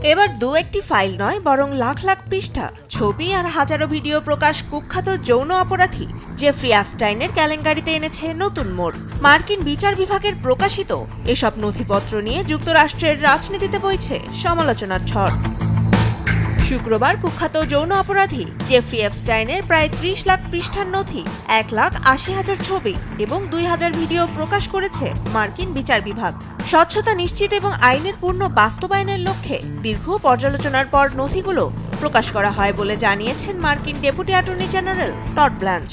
এবার দু একটি ফাইল নয়, বরং লাখ লাখ পৃষ্ঠা, ছবি আর হাজারো ভিডিও প্রকাশ কুখ্যাত যৌন অপরাধী জেফ্রি অ্যাপস্টাইনের কেলেঙ্কারিতে এনেছে নতুন মোড়। মার্কিন বিচার বিভাগের প্রকাশিত এসব নথিপত্র নিয়ে যুক্তরাষ্ট্রের রাজনীতিতে বইছে সমালোচনার ঝড়। শুক্রবার কুখ্যাত যৌন অপরাধী জেফ্রি অ্যাপস্টাইনের প্রায় ৩০ লাখ পৃষ্ঠার নথি, ১,৮০,০০০ ছবি এবং ২,০০০ ভিডিও প্রকাশ করেছে মার্কিন বিচার বিভাগ। স্বচ্ছতা নিশ্চিত এবং আইনের পূর্ণ বাস্তবায়নের লক্ষ্যে দীর্ঘ পর্যালোচনার পর নথিগুলো প্রকাশ করা হয় বলে জানিয়েছেন মার্কিন deputy attorney general Todd Blanche.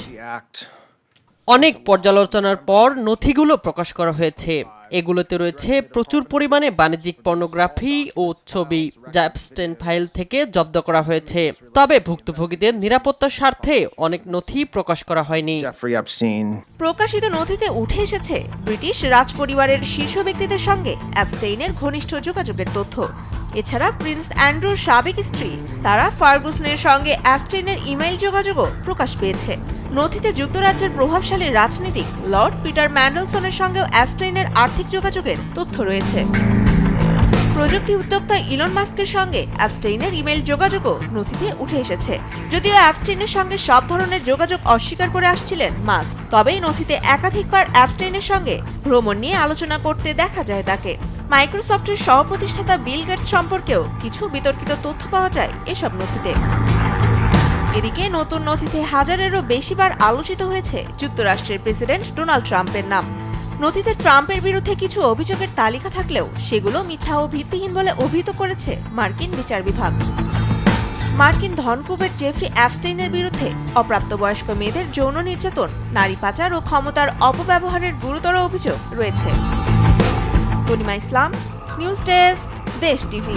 অনেক পর্যালোচনার পর নথিগুলো প্রকাশ করা হয়েছে। এগুলোতে রয়েছে প্রচুর পরিমাণে বাণিজ্যিক পর্নোগ্রাফি ও ছবি, যা অ্যাপস্টাইন ফাইল থেকে জব্দ করা হয়েছে। তবে ভুক্তভোগীদের নিরাপত্তার স্বার্থে অনেক নথি প্রকাশ করা হয়নি। প্রকাশিত নথিতে উঠে এসেছে ব্রিটিশ রাজপরিবারের শীর্ষ ব্যক্তিদের সঙ্গে অ্যাপস্টাইনের ঘনিষ্ঠ যোগাযোগের তথ্য। এছাড়া প্রিন্স অ্যান্ড্রুর সাবেক স্ত্রী সারা ফার্গুসনের সঙ্গে অ্যাপস্টাইনের ইমেইল যোগাযোগও প্রকাশ পেয়েছে। নথিতে যুক্তরাজ্যের প্রভাবশালী রাজনীতিক লর্ড পিটার ম্যান্ডেলসনের সঙ্গেও অ্যাপস্টাইনের আর্থিক যোগাযোগের তথ্য রয়েছে। প্রযুক্তি উদ্যোক্তা ইলন মাস্কের সঙ্গে অ্যাপস্টাইনের ইমেইল যোগাযোগও নথিতে উঠে এসেছে। যদিও অ্যাপস্টাইনের সঙ্গে সব ধরনের যোগাযোগ অস্বীকার করে আসছিলেন মাস্ক, তবেই নথিতে একাধিকবার অ্যাপস্টাইনের সঙ্গে ভ্রমণ নিয়ে আলোচনা করতে দেখা যায় তাকে। মাইক্রোসফটের সহ-প্রতিষ্ঠাতা বিল গেটস সম্পর্কেও কিছু বিতর্কিত তথ্য পাওয়া যায় এসব নথিতে। এদিকে নতুন নথিতে হাজারেরও বেশিবার আলোচিত হয়েছে যুক্তরাষ্ট্রের প্রেসিডেন্ট ডোনাল্ড ট্রাম্পের নাম। নথিতে ট্রাম্পের বিরুদ্ধে কিছু অভিযোগের তালিকা থাকলেও সেগুলো মিথ্যা ও ভিত্তিহীন বলে অভিহিত করেছে মার্কিন বিচার বিভাগ। মার্কিন ধনকুবের জেফ্রি অ্যাপস্টাইনের বিরুদ্ধে অপ্রাপ্তবয়স্ক মেয়েদের যৌন নির্যাতন, নারী পাচার ও ক্ষমতার অপব্যবহারের গুরুতর অভিযোগ রয়েছে। পূর্ণিমা ইসলাম, নিউজ ডেস্ক, দেশ টিভি।